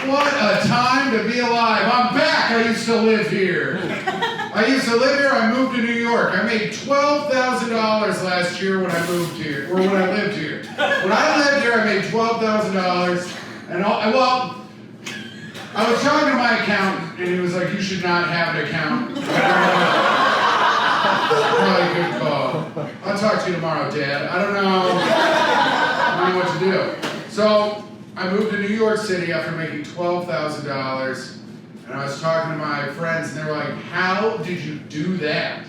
What a time to be alive. I'm back. I used to live here. I moved to New York. I made $12,000 last year when I moved here, or when I lived here. When I lived here, I made $12,000. And I was talking to my accountant, and he was like, you should not have an accountant. Probably a good call. I'll talk to you tomorrow, Dad. I don't know what to do. So I moved to New York City after making $12,000, and I was talking to my friends, and they were like, how did you do that?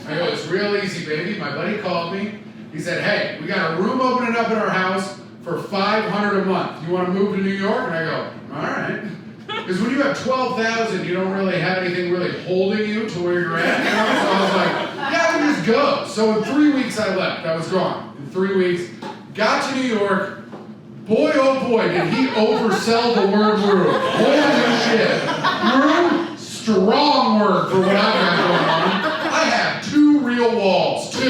I go, it's real easy, baby. My buddy called me. He said, hey, we got a room opening up in our house for $500 a month. You want to move to New York? And I go, all right. Because when you have $12,000, you don't really have anything really holding you to where you're at. You know? So I was like, yeah, I can just go. So in 3 weeks I left. I was gone. In 3 weeks, got to New York. Boy, oh boy, did he oversell the word room. Holy shit. Room, strong word for what I got going on. I have 2 real walls. 2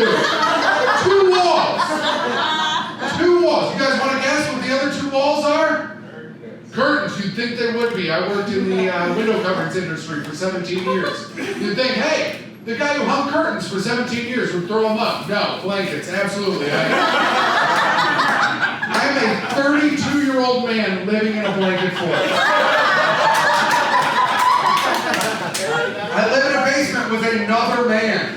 walls. 2 walls. You guys want to guess what the other 2 walls are? Curtains. You'd think they would be. I worked in the window coverings industry for 17 years. You'd think, hey, the guy who hung curtains for 17 years would throw them up. No, blankets, absolutely. I'm a 32-year-old man living in a blanket fort. I live in a basement with another man.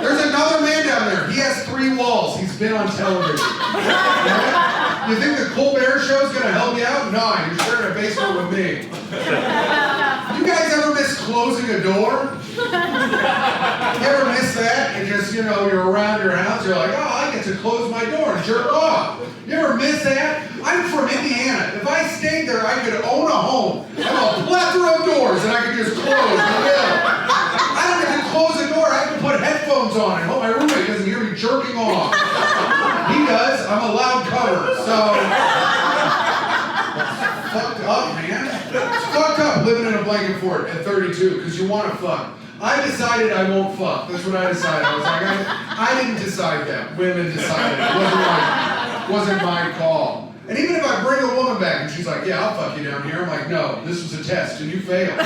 There's another man down there. He has 3 walls. He's been on television. You think the Colbert Show's gonna help you out? No, you're sharing a basement with me. You guys ever miss closing a door? You ever miss that? And just, you're around your house, you're like, oh, I get to close my door and jerk off. You ever miss that? I'm from Indiana. If I stayed there, I could own a home. I have a plethora of doors that I could just close. I don't get to close a door. I have to put headphones on and hope my roommate doesn't hear me jerking off. He does. I'm a loud cover. So, it's fucked up, man. It's fucked up living in a blanket fort at 32 because you want to fuck. I decided I won't fuck. That's what I decided. I was like, I didn't decide that. Women decided. It wasn't my call. And even if I bring a woman back and she's like, yeah, I'll fuck you down here, I'm like, no, this was a test and you failed. So,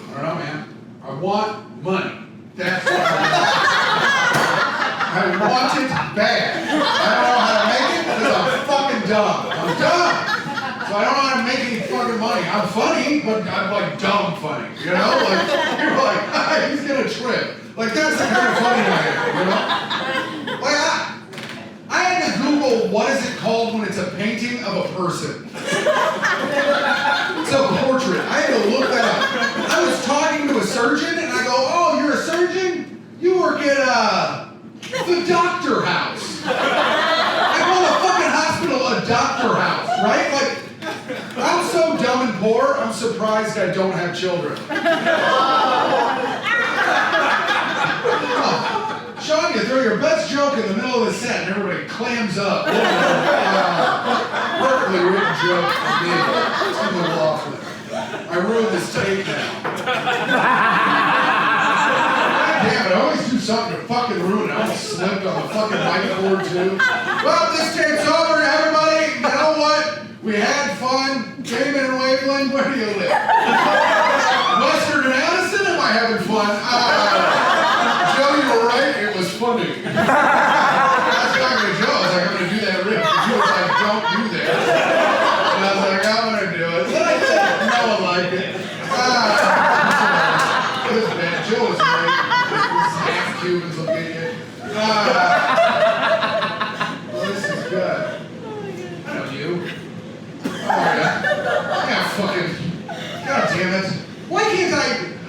I don't know, man. I want money. That's what I want it bad. I don't know how to make it because I'm fucking dumb. I'm dumb. So I don't know how to make any fucking money. I'm funny, but I'm like dumb funny. You know? Like, you're like, he's gonna trip. Like, that's the kind of funny I am, you know? Like, I had to Google what is it called when it's a painting of a person. It's a portrait. I had to look that up. I was talking to a surgeon, and I go, oh, you're a surgeon? You work at, the doctor house. I call a fucking hospital a doctor house, right? Like, I'm so dumb and poor, I'm surprised I don't have children. Oh, Sean, you throw your best joke in the middle of the set and everybody clams up. Perfectly written joke for me. It's McLaughlin. I ruined this tape now. Damn it, I always do something to fucking ruin it. I almost slipped on the fucking whiteboard too. Well, this tape's over, everybody. You know what? We had fun. Damon and Waveland, where do you live? Western and Addison, am I having fun? Joe, you were right, it was funny. I was talking to Joe, I was like, I'm gonna do that riff. And Joe was like, don't do that. And I was like, I'm gonna do it. Then I did it. No one liked it. It was bad. Joe was right. This half Cubans will get you. Well, this is good. I know you. Oh, yeah, fucking. God damn it. Why can't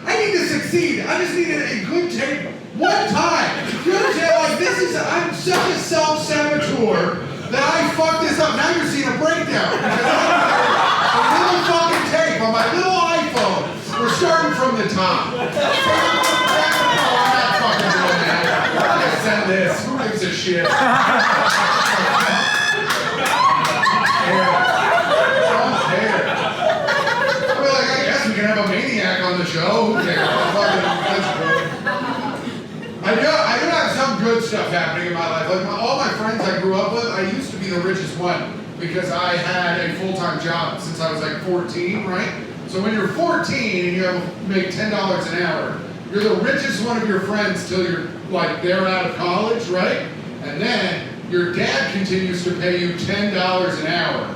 I need to succeed. I just needed a good tape. One time. Good tape. Like, I'm such a self-saboteur that I fucked this up. Now you're seeing a breakdown. A little fucking tape on my little iPhone. We're starting from the top. I'm not fucking doing that. I'm gonna send this. Who gives a shit? We can have a maniac on the show. Who cares? I do have some good stuff happening in my life. Like all my friends I grew up with, I used to be the richest one because I had a full-time job since I was like 14, right? So when you're 14 and you make $10 an hour, you're the richest one of your friends till you're like they're out of college, right? And then your dad continues to pay you $10 an hour,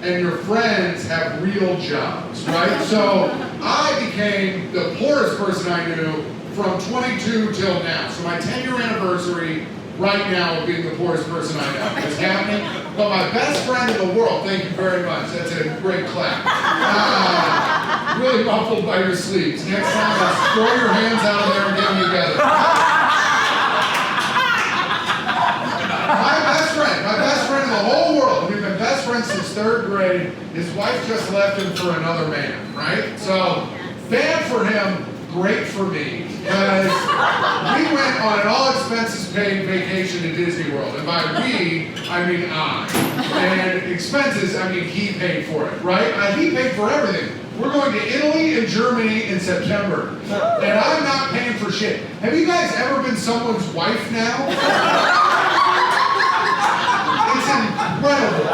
and your friends have real jobs, right? So I became the poorest person I knew from 22 till now. So my 10-year anniversary right now of being the poorest person I know is happening. But my best friend in the world, thank you very much. That's a great clap. Really muffled by your sleeves. Next time, let's throw your hands out of there and get them together. My best friend in the whole world. We've been best friends since 3rd grade. His wife just left him for another man, right? So, bad for him, great for me. Because we went on an all-expenses-paid vacation to Disney World. And by we, I mean I. And expenses, I mean he paid for it, right? He paid for everything. We're going to Italy and Germany in September. And I'm not paying for shit. Have you guys ever been someone's wife now? It's incredible.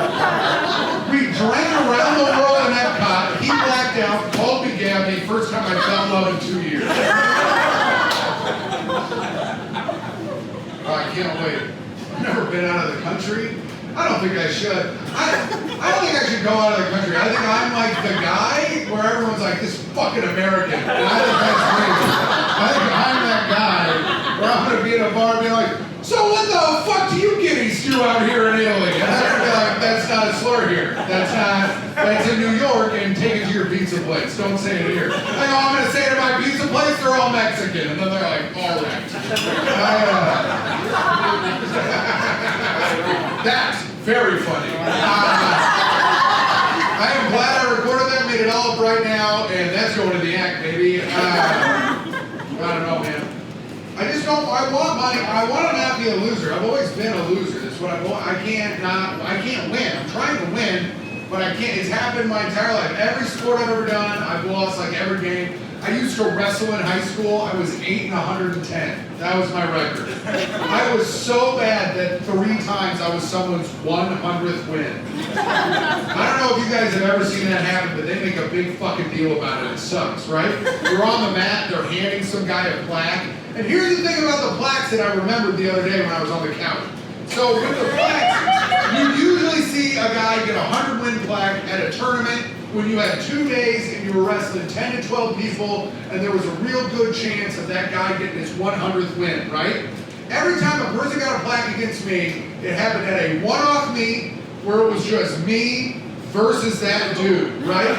We drank around the world in Epcot. He blacked out, called me Gabby. First time I fell in love in 2 years. Oh, I can't wait. I've never been out of the country. I don't think I should. I don't think I should go out of the country. I think I'm like the guy where everyone's like, this fucking American. And I think that's crazy. I think I'm that guy where I'm going to be in a bar and be like, so what the fuck do you kiddies do out here in Italy? And I'm going to be like, that's not a slur here. That's in New York, and take it to your pizza place. Don't say it here. I go, I'm going to say it at my pizza place, they're all Mexican. And then they're like, all right. That's very funny. I am glad I recorded that, made it all up right now, and that's going to the act, baby. I don't know, man. I just don't, I want to not be a loser. I've always been a loser. That's what I want. I can't win. I'm trying to win, but I can't. It's happened my entire life. Every sport I've ever done, I've lost like every game. I used to wrestle in high school. I was 8 and 110. That was my record. I was so bad that 3 times I was someone's 100th win. I don't know if you guys have ever seen that happen, but they make a big fucking deal about it. It sucks, right? You're on the mat, they're handing some guy a plaque. And here's the thing about the plaques that I remembered the other day when I was on the couch. So with the plaques, you usually see a guy get a 100-win plaque at a tournament when you had 2 days and you were wrestling 10 to 12 people, and there was a real good chance of that guy getting his 100th win, right? Every time a person got a plaque against me, it happened at a one-off meet where it was just me versus that dude, right?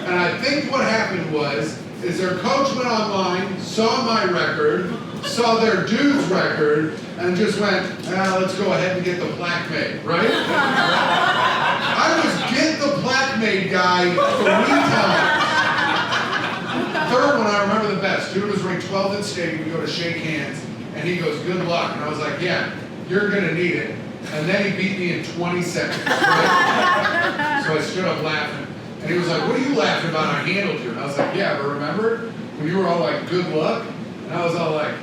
And I think what happened is their coach went online, saw my record, saw their dude's record, and just went, let's go ahead and get the plaque made, right? I was get the plaque made guy 3 times. Third one I remember the best. Dude was ranked 12th in state. We go to shake hands, and he goes, good luck. And I was like, yeah, you're going to need it. And then he beat me in 20 seconds. Right? So I stood up laughing. And he was like, what are you laughing about? I handled you. And I was like, yeah, but remember when you were all like, good luck? And I was all like,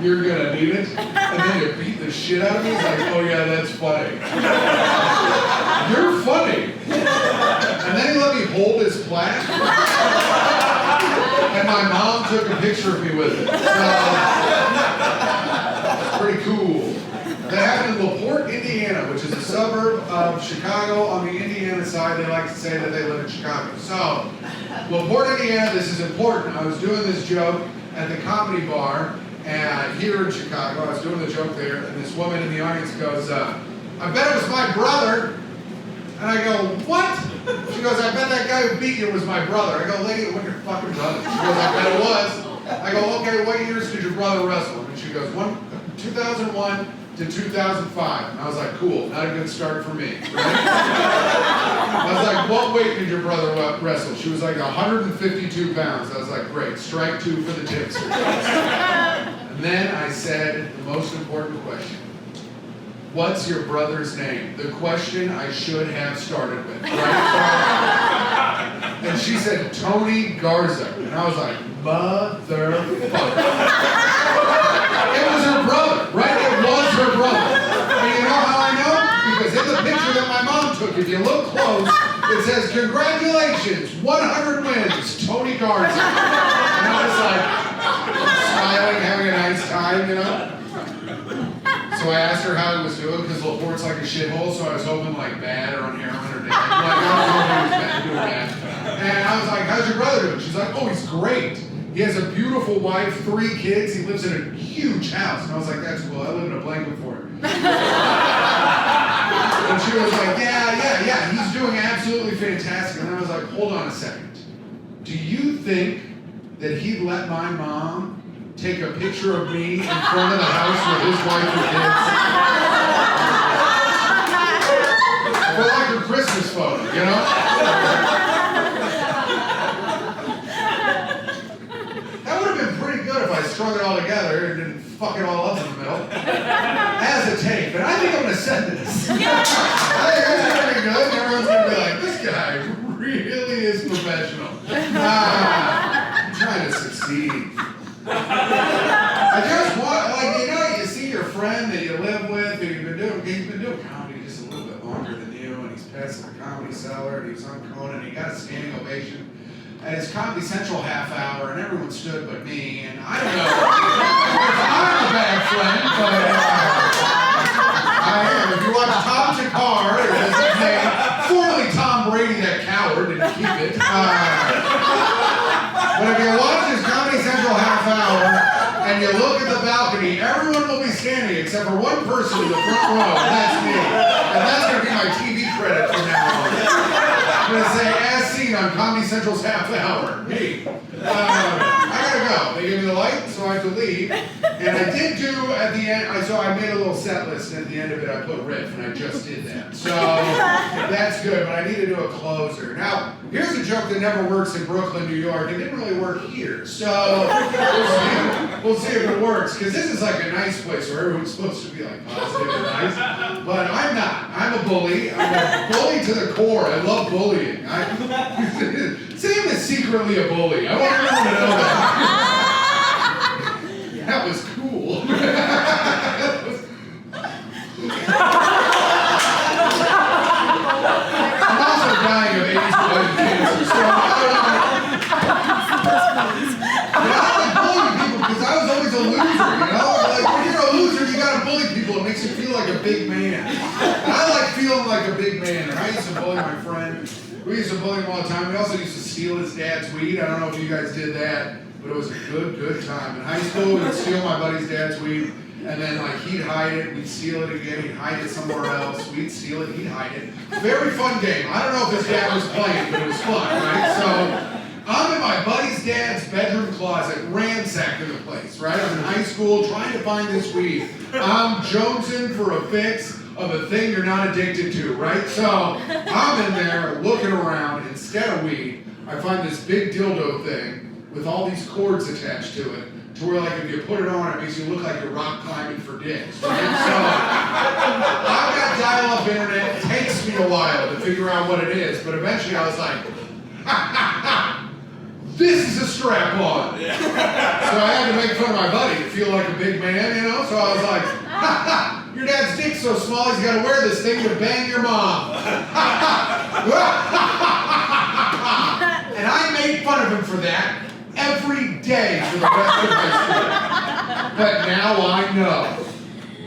you're going to need it? And then you beat the shit out of me? He's like, oh yeah, that's funny. You're funny. And then he let me hold his plaque. And my mom took a picture of me with it. So, it's pretty cool. That happened in LaPorte, Indiana, which is a suburb of Chicago. On the Indiana side, they like to say that they live in Chicago. So, LaPorte, Indiana, this is important. I was doing this joke at the comedy bar here in Chicago. I was doing the joke there, and this woman in the audience goes, I bet it was my brother. And I go, what? She goes, I bet that guy who beat you was my brother. I go, lady, it wasn't your fucking brother. She goes, I bet it was. I go, okay, what years did your brother wrestle? And she goes, 2001 to 2005. And I was like, cool, not a good start for me, right? I was like, what weight did your brother wrestle? She was like 152 pounds. I was like, great, strike 2 for the tipster. And then I said the most important question. What's your brother's name? The question I should have started with, right? And she said, Tony Garza. And I was like, motherfucker. It was her brother, right? It was her brother. And you know how I know? Because in the picture that my mom took, if you look close, it says, "Congratulations, 100 wins, Tony Garza." And I was like, smiling, having a nice time, you know? So I asked her how he was doing, because LaPorte's like a shithole, so I was hoping like bad or on heroin or dead. Like, I was hoping he was bad, doing bad. And I was like, "How's your brother doing?" She's like, "Oh, he's great. He has a beautiful wife, 3 kids, he lives in a huge house." And I was like, "That's cool, I live in a blanket fort." And she was like, yeah, he's doing absolutely fantastic. And I was like, "Hold on a second. Do you think that he'd let my mom take a picture of me in front of the house with his wife and kids?" Well, like her Christmas photo, you know? That would have been pretty good if I strung it all together and didn't fuck it all up in the middle. As a tape, but I think I'm gonna send this. I think this is gonna be good, and everyone's gonna be like, "This guy really is professional." I'm trying to succeed. I just want, like, you know, you see your friend that you live with, who he's been doing comedy just a little bit longer than you, and he's passed the Comedy Cellar, and he was on Conan, and he got a standing ovation at his Comedy Central half hour, and everyone stood but me, and I don't know if I'm a bad friend, but I am. If you watch Tom Takar, or his name, formerly Tom Brady, that coward, didn't keep it. But if you watch his Comedy Central half hour, and you look at the balcony, everyone will be standing except for one person in the front row, and that's me. And that's going to be my TV credit from now on. I'm going to say, "As seen on Comedy Central's half hour." Me. I gotta go. They gave me the light, so I have to leave. And I did do at the end, so I made a little set list, and at the end of it I put riff, and I just did that. So that's good, but I need to do a closer. Now, here's a joke that never works in Brooklyn, New York. It didn't really work here. So we'll see if it works, because this is like a nice place where everyone's supposed to be like positive and nice. But I'm not. I'm a bully. I'm a bully to the core. I love bullying. Sam is secretly a bully. I want everyone to know that. That was cool. I'm also dying of AIDS-related cancer, so I like bullying people because I was always a loser, you know? Like, when you're a loser, you gotta bully people. It makes you feel like a big man. And I like feeling like a big man. And I used to bully my friend. We used to bully him all the time. We also used to steal his dad's weed. I don't know if you guys did that, but it was a good time. In high school, we'd steal my buddy's dad's weed, and then like he'd hide it, we'd steal it again, he'd hide it somewhere else, we'd steal it, he'd hide it. Very fun game. I don't know if his dad was playing, but it was fun, right? So I'm in my buddy's dad's bedroom closet, ransacking the place, right? I'm in high school, trying to find this weed. I'm jonesing for a fix of a thing you're not addicted to, right? So I'm in there looking around. Instead of weed, I find this big dildo thing with all these cords attached to it, to where like if you put it on, it makes you look like you're rock climbing for dicks, right? So I've got dial-up internet. It takes me a while to figure out what it is, but eventually I was like, this is a strap-on. So I had to make fun of my buddy to feel like a big man, you know? So I was like, your dad's dick's so small he's got to wear this thing to bang your mom. And I made fun of him for that every day for the rest of high school. But now I know,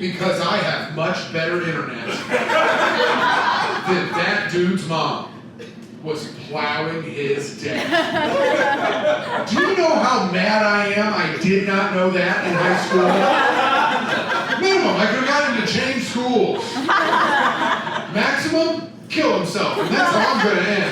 because I have much better internet, that that dude's mom was plowing his deck. Do you know how mad I am I did not know that in high school? Minimum, I could have gotten him to change schools. Maximum, kill himself, and that's how I'm going to end.